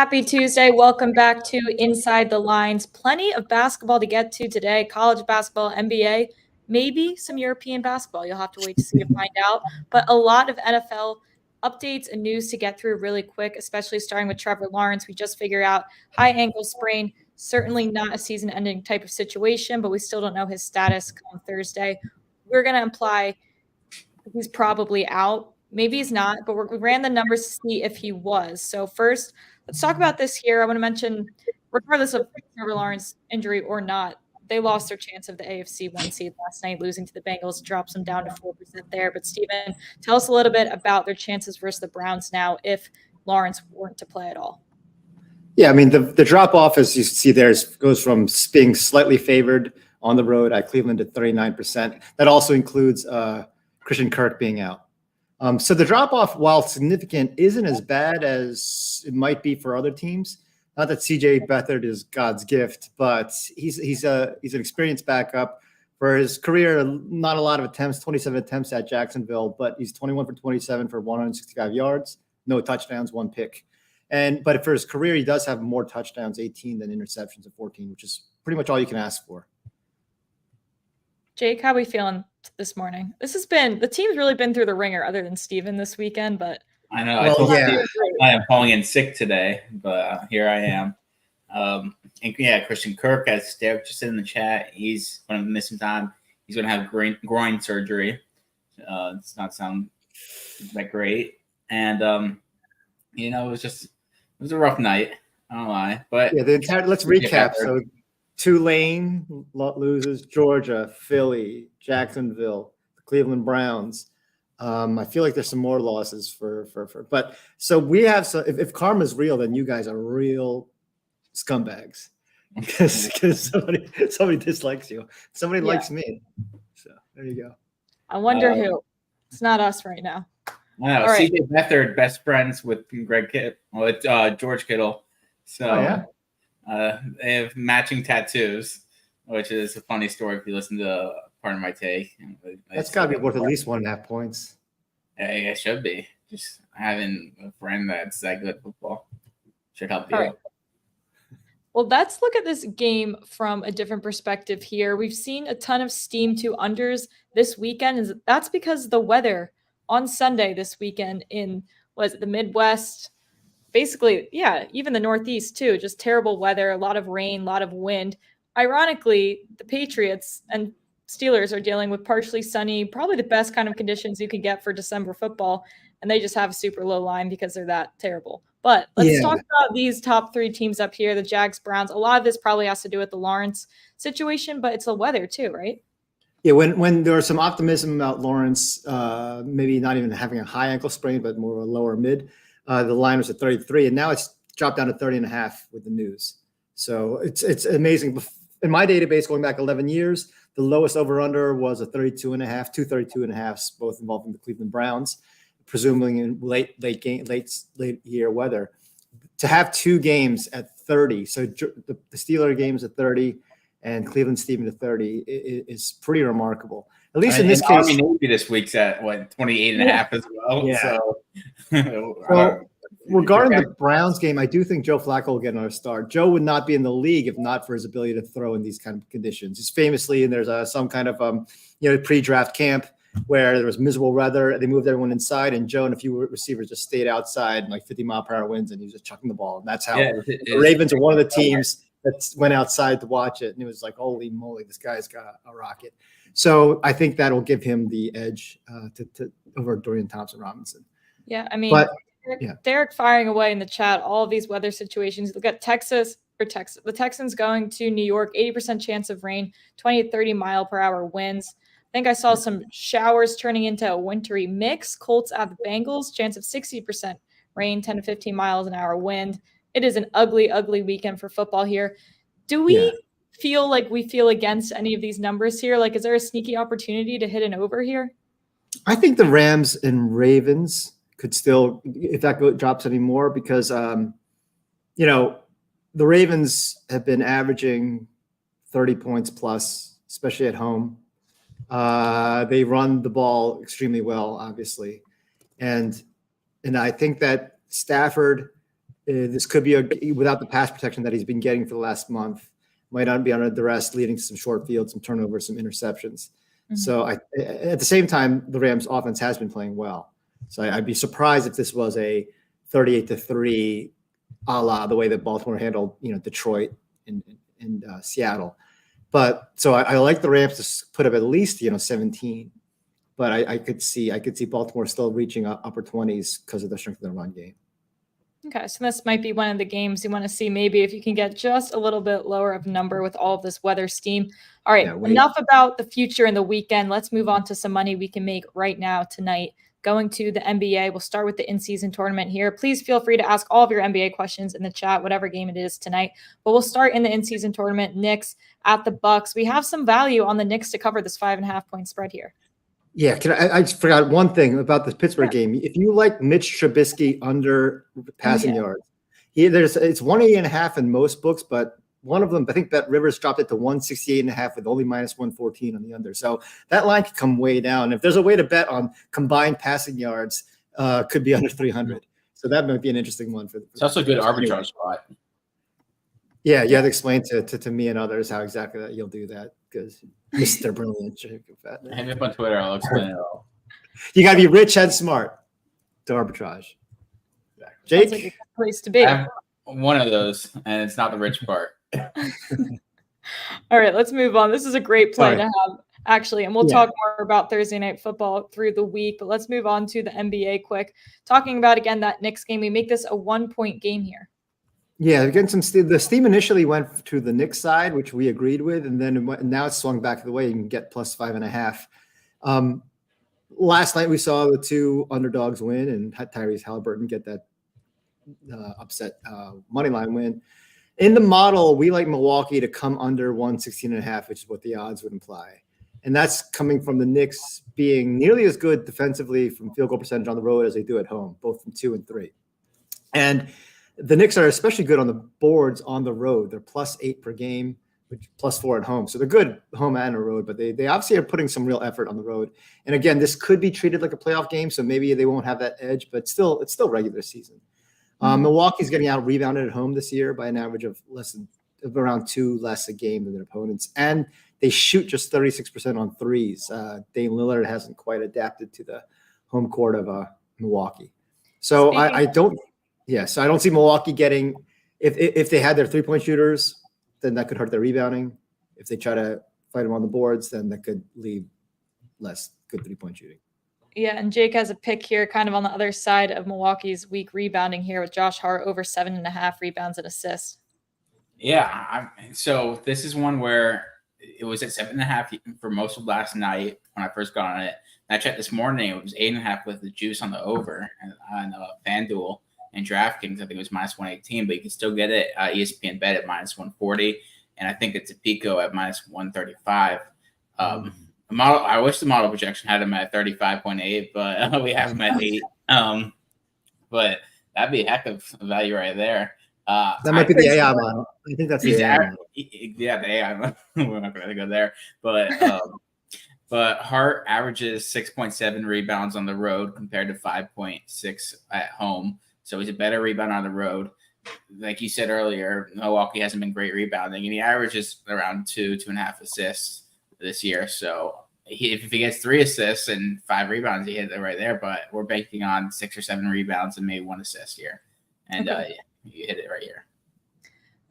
Happy Tuesday. Welcome back to Inside the Lines. Plenty of basketball to get to today. College basketball, NBA, maybe some European basketball. You'll have to wait to see to find out. But a lot of NFL updates and news to get through really quick, especially starting with Trevor Lawrence. We just figured out high ankle sprain, certainly not a season-ending type of situation, but we still don't know his status come Thursday. We're going to imply he's probably out. Maybe he's not, but we ran the numbers to see if he was. So first, let's talk about this here. I want to mention, regardless of Trevor Lawrence injury or not, they lost their chance of the AFC 1 seed last night, losing to the Bengals, drops them down to 4% there. But Steven, tell us a little bit about their chances versus the Browns now if Lawrence weren't to play at all. Yeah, I mean, the drop-off, as you see there, goes from being slightly favored on the road at Cleveland to 39%. That also includes Christian Kirk being out. So the drop-off, while significant, isn't as bad as it might be for other teams. Not that C.J. Beathard is God's gift, but he's an experienced backup. For his career, not a lot of attempts, 27 attempts at Jacksonville, but he's 21 for 27 for 165 yards, no touchdowns, 1 pick. But for his career, he does have more touchdowns, 18, than interceptions at 14, which is pretty much all you can ask for. Jake, how are we feeling this morning? The team's really been through the ringer other than Steven this weekend, but I know. I told Steve I am calling in sick today, but here I am. And yeah, Christian Kirk, as Derek just said in the chat, he's going to miss some time. He's going to have groin surgery. It's not sound that great. And, it was a rough night. I don't lie. But yeah, let's recap. So Tulane loses, Georgia, Philly, Jacksonville, the Cleveland Browns. I feel like there's some more losses but so we have if karma's real, then you guys are real scumbags because somebody dislikes you. Somebody likes me. So there you go. I wonder who. It's not us right now. I know. CJ Beathard, best friends with George Kittle. So they have matching tattoos, which is a funny story if you listen to part of my take. That's got to be worth at least 1.5 points. Yeah, it should be. Just having a friend that's that good at football should help you. All right. Well, let's look at this game from a different perspective here. We've seen a ton of steam to unders this weekend, and that's because the weather on Sunday this weekend in the Midwest, basically, even the Northeast too, just terrible weather, a lot of rain, a lot of wind. Ironically, the Patriots and Steelers are dealing with partially sunny, probably the best kind of conditions you can get for December football, and they just have a super low line because they're that terrible. But let's talk about these top 3 teams up here, the Jags, Browns. A lot of this probably has to do with the Lawrence situation, but it's the weather too, right? Yeah, when there was some optimism about Lawrence, maybe not even having a high ankle sprain, but more of a lower mid, the line was at 33, and now it's dropped down to 30.5 with the news. So it's amazing. In my database, going back 11 years, the lowest over/under was a 32.5, 232.5, both involving the Cleveland Browns, presumably in late year weather. To have 2 games at 30, so the Steeler games at 30 and Cleveland Steven to 30 is pretty remarkable. At least in this case, Army Navy this week's at 28.5 as well. Yeah. So regarding the Browns game, I do think Joe Flacco will get another start. Joe would not be in the league if not for his ability to throw in these kind of conditions. He's famously, and there's some kind of pre-draft camp where there was miserable weather. They moved everyone inside, and Joe and a few receivers just stayed outside, like 50-mile-per-hour winds, and he was just chucking the ball. And that's how the Ravens are one of the teams that went outside to watch it, and it was like, holy moly, this guy's got a rocket. So I think that'll give him the edge over Dorian Thompson-Robinson. Yeah, I mean, Derek firing away in the chat, all of these weather situations. Look at the Texans going to New York, 80% chance of rain, 20 to 30 mile-per-hour winds. I think I saw some showers turning into a wintry mix. Colts at the Bengals, chance of 60% rain, 10 to 15 miles an hour wind. It is an ugly, ugly weekend for football here. Do we feel like we feel against any of these numbers here? Like, is there a sneaky opportunity to hit an over here? I think the Rams and Ravens could still, if that drops anymore, because, the Ravens have been averaging 30 points plus, especially at home. They run the ball extremely well, obviously. And I think that Stafford This could be without the pass protection that he's been getting for the last month. Might not be under duress, leading to some short fields, some turnovers, some interceptions. Mm-hmm. So at the same time, the Rams offense has been playing well. So I'd be surprised if this was a 38-3 a la the way that Baltimore handled, Detroit and Seattle. But so I like the Rams to put up at least, 17. But I could see Baltimore still reaching upper 20s because of the strength of their run game. Okay, so this might be one of the games you want to see maybe if you can get just a little bit lower of number with all of this weather steam. All right, enough about the future and the weekend. Let's move on to some money we can make right now tonight. Going to the NBA, we'll start with the in-season tournament here. Please feel free to ask all of your NBA questions in the chat, whatever game it is tonight. But we'll start in the in-season tournament. Knicks at the Bucks. We have some value on the Knicks to cover this 5.5-point spread here. Yeah, I just forgot one thing about the Pittsburgh game. If you like Mitch Trubisky under passing yards, it's 180.5 in most books, but one of them, I think Bet Rivers dropped it to 168.5 with only minus 114 on the under. So that line could come way down. If there's a way to bet on combined passing yards, could be under 300. So that might be an interesting one. It's also a good arbitrage spot. Yeah, you have to explain to me and others how exactly that you'll do that because Mr. Brilliant. Hit me up on Twitter. I'll explain it all. You got to be rich and smart to arbitrage. Jake? Sounds like a good place to be. I have one of those, and it's not the rich part. All right, let's move on. This is a great play to have, actually, and we'll talk more about Thursday Night Football through the week, but let's move on to the NBA quick. Talking about, again, that Knicks game, we make this a 1-point game here. Yeah, again, the steam initially went to the Knicks side, which we agreed with, and then now it's swung back the way you can get plus 5.5. Last night we saw the two underdogs win and Tyrese Halliburton get that upset money line win. In the model, we like Milwaukee to come under 116.5, which is what the odds would imply. And that's coming from the Knicks being nearly as good defensively from field goal percentage on the road as they do at home, both from 2 and 3. And the Knicks are especially good on the boards on the road. They're plus 8 per game, which plus 4 at home. So they're good home and on the road, but they obviously are putting some real effort on the road. And again, this could be treated like a playoff game, so maybe they won't have that edge, but it's still regular season. Milwaukee's getting out rebounded at home this year by an average of around 2 less a game than their opponents. And they shoot just 36% on threes. Dame Lillard hasn't quite adapted to the home court of Milwaukee. So I don't see Milwaukee getting if they had their 3-point shooters, then that could hurt their rebounding. If they try to fight them on the boards, then that could leave less good 3-point shooting. Yeah, and Jake has a pick here kind of on the other side of Milwaukee's weak rebounding here with Josh Hart over 7.5 rebounds and assists. Yeah, so this is one where it was at 7.5 for most of last night when I first got on it. And I checked this morning, it was 8.5 with the juice on the over on FanDuel and DraftKings. I think it was minus 118, but you can still get it ESPN Bet at minus 140, and I think it's a Pico at minus 135. Model. I wish the model projection had him at 35.8, but we have him at 8. But that'd be a heck of value right there. That might be the AI model. I think that's the AI model. Yeah, the AI model. We're not going to go there. But Hart averages 6.7 rebounds on the road compared to 5.6 at home. So he's a better rebounder on the road. Like you said earlier, Milwaukee hasn't been great rebounding, and he averages around 2.5 assists this year. So if he gets 3 assists and 5 rebounds, he hit it right there. But we're banking on 6 or 7 rebounds and maybe 1 assist here. And you hit it right here.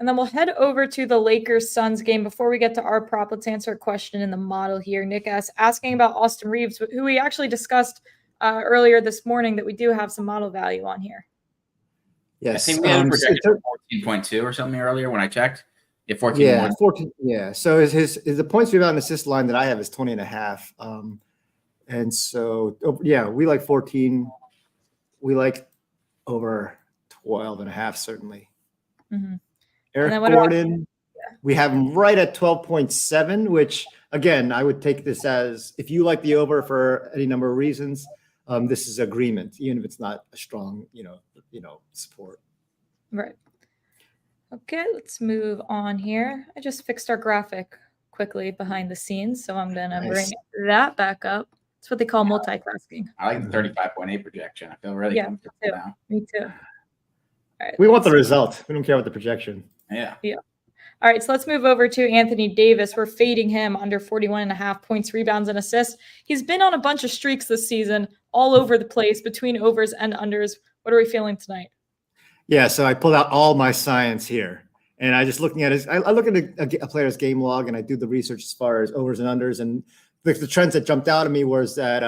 And then we'll head over to the Lakers-Suns game. Before we get to our prop, let's answer a question in the model here. Nick asking about Austin Reeves, who we actually discussed earlier this morning that we do have some model value on here. Yes. I think we had a projection of 14.2 or something earlier when I checked. Yeah, 14. Yeah, 14. Yeah. So the points rebound assist line that I have is 20.5. And so, we like 14. We like over 12.5, certainly. Mm-hmm. Eric Gordon, we have him right at 12.7, which, again, I would take this as if you like the over for any number of reasons, this is agreement, even if it's not a strong, support. Right. Okay, let's move on here. I just fixed our graphic quickly behind the scenes, so I'm going to bring that back up. It's what they call multitasking. I like the 35.8 projection. I feel really comfortable now. Me too. right, We want the result. We don't care about the projection. Yeah. All right, so let's move over to Anthony Davis. We're fading him under 41.5 points, rebounds, and assists. He's been on a bunch of streaks this season, all over the place between overs and unders. What are we feeling tonight? Yeah, so I pulled out all my science here, and I just looking at his. I look at a player's game log, and I do the research as far as overs and unders, and the trends that jumped out at me was that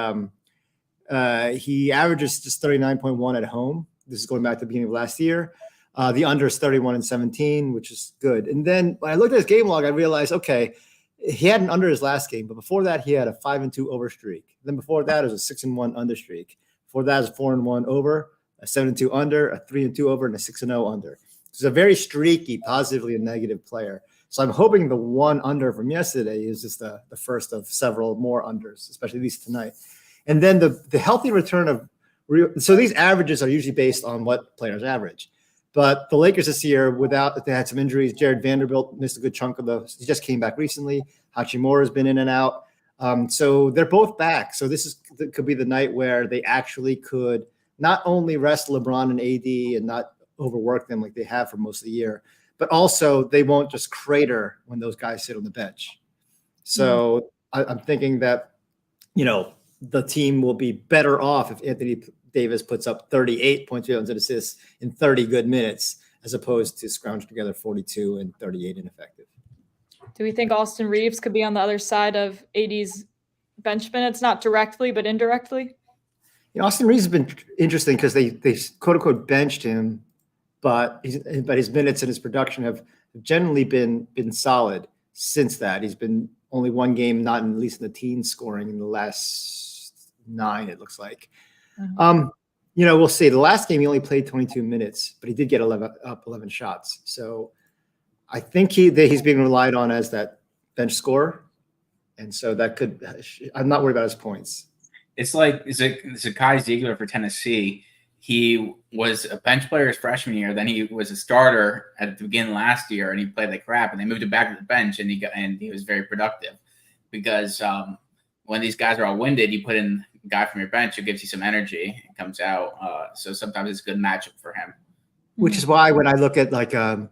he averages just 39.1 at home. This is going back to the beginning of last year. The under is 31 and 17, which is good. And then when I looked at his game log, I realized, okay, he had an under his last game, but before that, he had a 5-2 over streak. Then before that, it was a 6-1 under streak. Before that, it was a 4-1 over, a 7-2 under, a 3-2 over, and a 6-0 under. He's a very streaky, positively and negative player. So I'm hoping the one under from yesterday is just the first of several more unders, especially these tonight. And then the healthy return of so these averages are usually based on what players average. But the Lakers this year, they had some injuries. Jared Vanderbilt missed a good chunk of those. He just came back recently. Hachimura's been in and out. So they're both back. So could be the night where they actually could not only rest LeBron and AD and not overwork them like they have for most of the year, but also they won't just crater when those guys sit on the bench. So I'm thinking that, the team will be better off if Anthony Davis puts up 38 points, rebounds, and assists in 30 good minutes, as opposed to scrounging together 42 and 38 ineffective. Do we think Austin Reeves could be on the other side of AD's bench minutes, not directly, but indirectly? Austin Reeves has been interesting because they quote unquote benched him, but his minutes and his production have generally been solid since that. He's been only one game, not at least in the teens, scoring in the last 9, it looks like. Mm-hmm. We'll see. The last game he only played 22 minutes, but he did get 11 shots. So I think he's being relied on as that bench scorer, and so that could. I'm not worried about his points. It's like Zakai Ziegler for Tennessee. He was a bench player his freshman year. Then he was a starter at the beginning last year, and he played like crap. And they moved him back to the bench, and he was very productive because when these guys are all winded, you put in a guy from your bench who gives you some energy. It comes out. So sometimes it's a good matchup for him. Which is why when I look at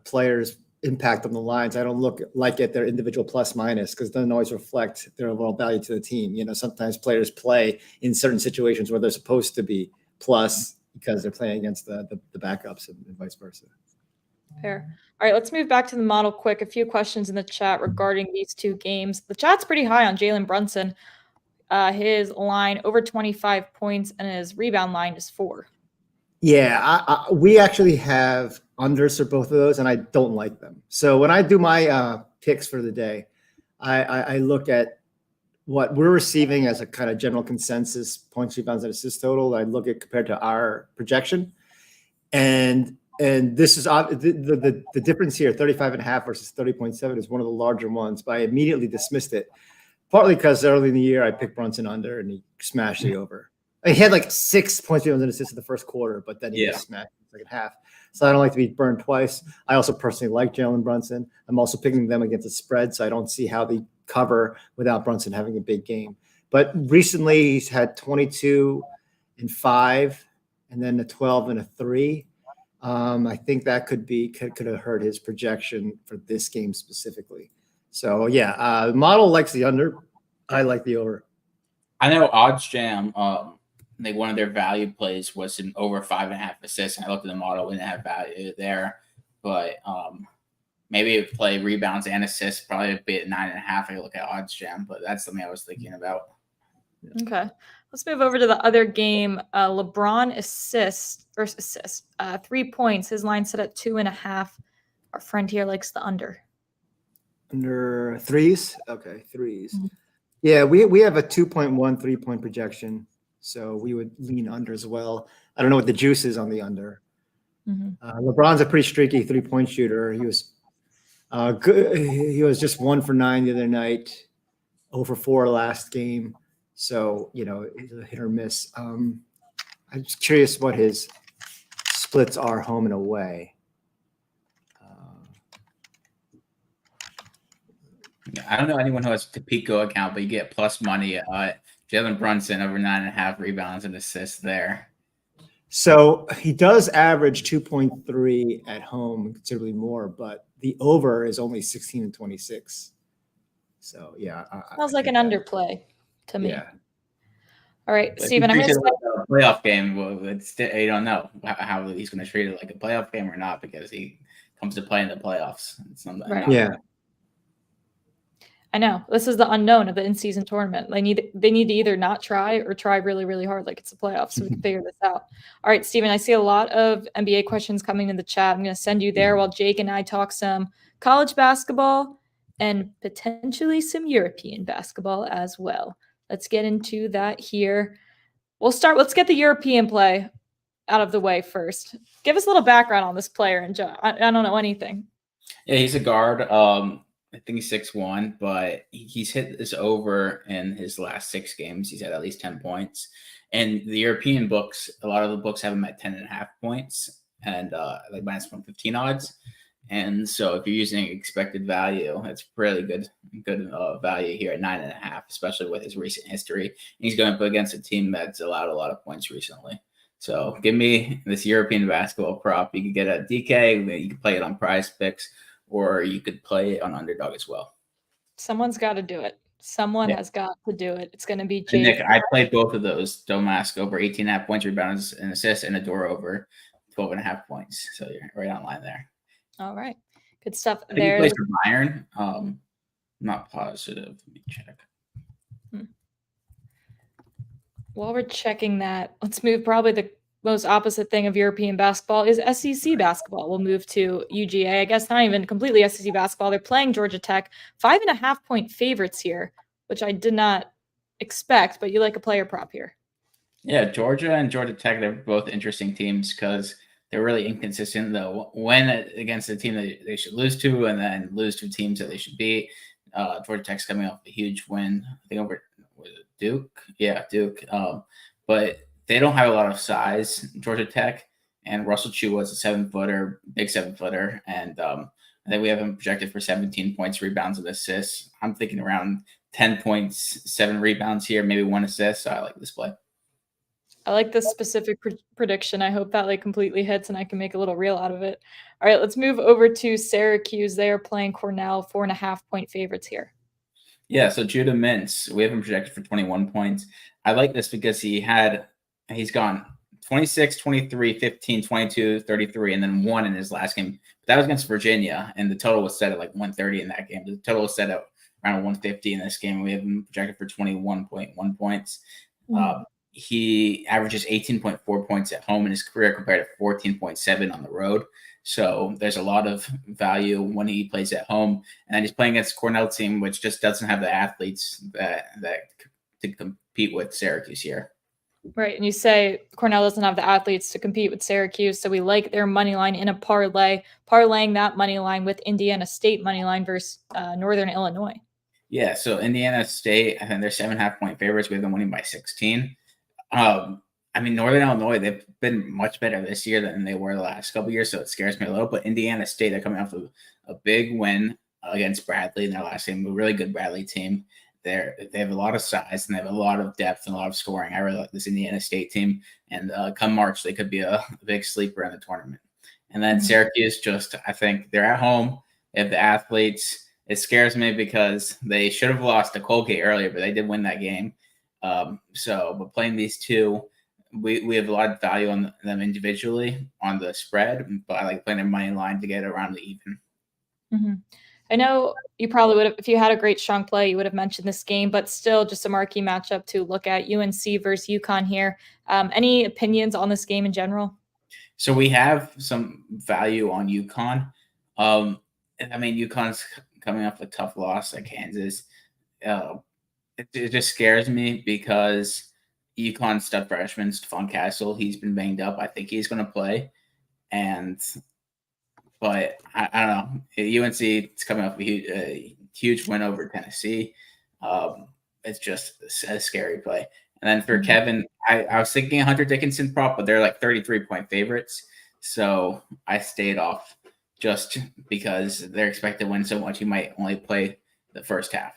players' impact on the lines, I don't look at their individual plus minus, because it doesn't always reflect their overall value to the team. Sometimes players play in certain situations where they're supposed to be plus because they're playing against the backups and vice versa. Fair. All right, let's move back to the model quick. A few questions in the chat regarding these two games. The chat's pretty high on Jalen Brunson. His line over 25 points and his rebound line is 4. Yeah, we actually have unders for both of those, and I don't like them. So when I do my picks for the day, I look at what we're receiving as a kind of general consensus points, rebounds, and assists total. I look at compared to our projection, and this is the difference here: 35.5 versus 30.7 is one of the larger ones. But I immediately dismissed it, partly because early in the year I picked Brunson under and he smashed the over. He had like 6 points, rebounds, and assists in the first quarter, but then he just smashed in the second half. So I don't like to be burned twice. I also personally like Jalen Brunson. I'm also picking them against the spread, so I don't see how they cover without Brunson having a big game. But recently he's had 22 and 5, and then a 12 and a 3. I think that could have hurt his projection for this game specifically. So yeah, the model likes the under. I like the over. I know Odds Jam, one of their value plays was an over 5.5 assists, and I looked at the model, we didn't have value there, but maybe if play rebounds and assists, probably a bit 9.5. I look at Odds Jam, but that's something I was thinking about. Okay, let's move over to the other game. LeBron assist, 3 points. His line set at 2.5. Our friend here likes the under. Under threes? Okay, threes. Mm-hmm. Yeah, we have a 2.1 3-point projection, so we would lean under as well. I don't know what the juice is on the under. Mm-hmm. LeBron's a pretty streaky 3-point shooter. He was good. He was just 1 for 9 the other night, 0 for 4 last game. So, it's a hit or miss. I'm just curious what his splits are home and away. I don't know anyone who has a Pico account, but you get plus money. Jalen Brunson over 9.5 rebounds and assists there. So he does average 2.3 at home, considerably more, but the over is only 16 and 26. So yeah, Smells like an underplay to me. Yeah. All right, But Steven, if I'm he going treats to it like a playoff game. Well, you don't know how he's going to treat it like a playoff game or not because he comes to play in the playoffs. It's Right. Yeah. I know this is the unknown of the in-season tournament. They need to either not try or try really, really hard, like it's the playoffs, so we can figure this out. All right, Steven, I see a lot of NBA questions coming in the chat. I'm going to send you there while Jake and I talk some college basketball and potentially some European basketball as well. Let's get into that here. Let's get the European play out of the way first. Give us a little background on this player, and I don't know anything. Yeah, he's a guard. I think he's 6'1", but he's hit this over in his last 6 games. He's had at least 10 points. And the European books, a lot of the books have him at 10.5 points and like minus 115 odds. And so if you're using expected value, it's really good value here at 9.5, especially with his recent history. And he's going up against a team that's allowed a lot of points recently. So give me this European basketball prop. You could get a DK. You can play it on Prize Picks, or you could play it on Underdog as well. Someone's got to do it. Someone has got to do it. It's going to be Jake. Nick, I played both of those. Domask over 18.5 points, rebounds, and assists, and Adore over 12.5 points. So you're right on line there. All right. Good stuff I think there. he plays for Bayern. Not positive. Let me check. While we're checking that, let's move. Probably the most opposite thing of European basketball is SEC basketball. We'll move to UGA. I guess not even completely SEC basketball. They're playing Georgia Tech. 5.5 point favorites here, which I did not expect, but you like a player prop here. Yeah, Georgia and Georgia Tech, they're both interesting teams because they're really inconsistent, though. When against a team that they should lose to and then lose to teams that they should beat. Georgia Tech's coming off a huge win, I think over Duke. Yeah, Duke. But they don't have a lot of size, Georgia Tech. And Russell Chu was a 7-footer, big 7-footer. And I think we have him projected for 17 points, rebounds, and assists. I'm thinking around 10 points, 7 rebounds here, maybe 1 assist. So I like this play. I like this specific prediction. I hope that completely hits and I can make a little reel out of it. All right, let's move over to Syracuse. They are playing Cornell, 4.5 point favorites here. Yeah, so Judah Mintz, we have him projected for 21 points. I like this because he's gone 26, 23, 15, 22, 33, and then 1 in his last game. But that was against Virginia, and the total was set at 130 in that game. The total was set at around 150 in this game. We have him projected for 21.1 points. He averages 18.4 points at home in his career compared to 14.7 on the road. So there's a lot of value when he plays at home. And then he's playing against a Cornell team, which just doesn't have the athletes that to compete with Syracuse here. Right. And you say Cornell doesn't have the athletes to compete with Syracuse. So we like their money line in a parlay, parlaying that money line with Indiana State money line versus Northern Illinois. Yeah. So Indiana State, I think they're 7.5 point favorites. We have them winning by 16. Northern Illinois, they've been much better this year than they were the last couple of years, so it scares me a little. But Indiana State, they're coming off of a big win against Bradley in their last game, a really good Bradley team. They have a lot of size and they have a lot of depth and a lot of scoring. I really like this Indiana State team. And come March, they could be a big sleeper in the tournament. And then Syracuse, I think they're at home. They have the athletes. It scares me because they should have lost to Colgate earlier, but they did win that game. But playing these two, we have a lot of value on them individually on the spread, but I like playing their money line to get around the even. Mm-hmm. I know you probably would have, if you had a great strong play, you would have mentioned this game, but still just a marquee matchup to look at. UNC versus UConn here. Any opinions on this game in general? So we have some value on UConn. UConn's coming off a tough loss at Kansas. It just scares me because UConn stud freshman Stephon Castle, he's been banged up. I think he's going to play, but I don't know. UNC is coming off a huge win over Tennessee. It's just a scary play. And then for Kevin, I was thinking Hunter Dickinson prop, but they're 33-point favorites, so I stayed off just because they're expected to win so much. He might only play the first half.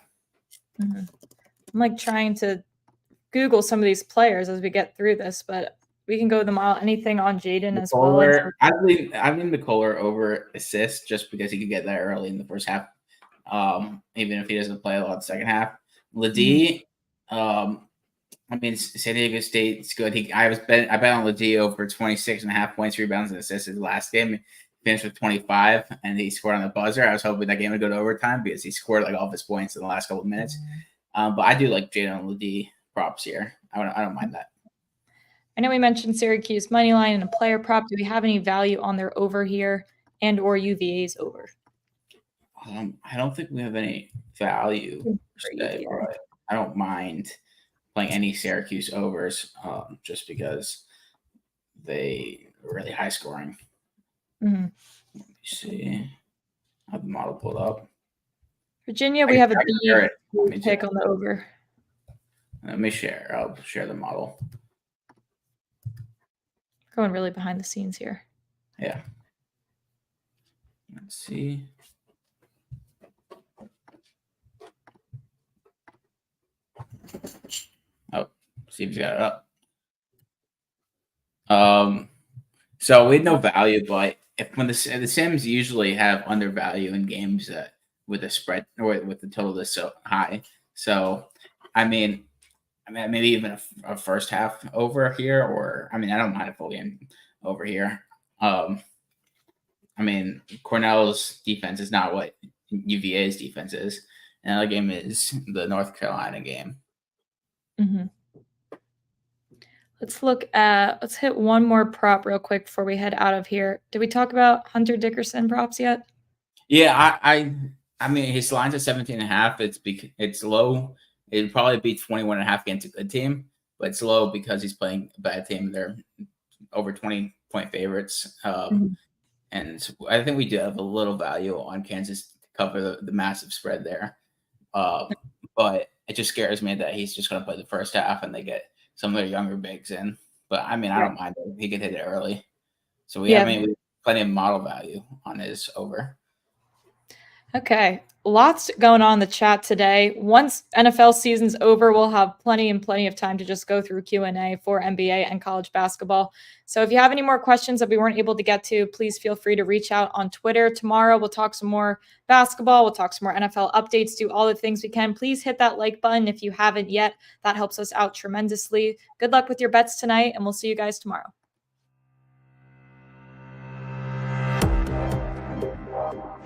I'm trying to Google some of these players as we get through this, but We can go with the model. Anything on Jaden as well? I lean the Kohler over assist just because he could get there early in the first half. Even if he doesn't play a lot in the second half. Ledee, I mean, San Diego State's good. I bet on Ledee over 26.5 points, rebounds, and assists his last game. He finished with 25, and he scored on the buzzer. I was hoping that game would go to overtime because he scored like all of his points in the last couple of minutes. But I do like Jaden Ledee props here. I don't mind that. I know we mentioned Syracuse money line and a player prop. Do we have any value on their over here and or UVA's over? I don't think we have any value today, but I don't mind playing any Syracuse overs just because they are really high scoring. Let me see. I have the model pulled up. Virginia, we have a B pick on the over. Let me share. I'll share the model. Going really behind the scenes here. Yeah. Let's see. Oh, Steve's got it up. So we had no value, but when the Sims usually have undervalue in games that with the spread or with the total that's so high. So I mean maybe even a first half over here, or I don't mind a full game over here. Cornell's defense is not what UVA's defense is. And the other game is the North Carolina game. Let's hit one more prop real quick before we head out of here. Did we talk about Hunter Dickerson props yet? Yeah, I mean his line's at 17.5. It's low. It'd probably be 21.5 against a good team, but it's low because he's playing a bad team. They're over 20-point favorites. And I think we do have a little value on Kansas to cover the massive spread there. But it just scares me that he's just going to play the first half and they get some of their younger bigs in. But I don't mind it. He could hit it early. So we have plenty of model value on his over. Okay. Lots going on in the chat today. Once NFL season's over, we'll have plenty of time to just go through Q&A for NBA and college basketball. So if you have any more questions that we weren't able to get to, please feel free to reach out on Twitter. Tomorrow, we'll talk some more basketball. We'll talk some more NFL updates, do all the things we can. Please hit that like button if you haven't yet. That helps us out tremendously. Good luck with your bets tonight, and we'll see you guys tomorrow.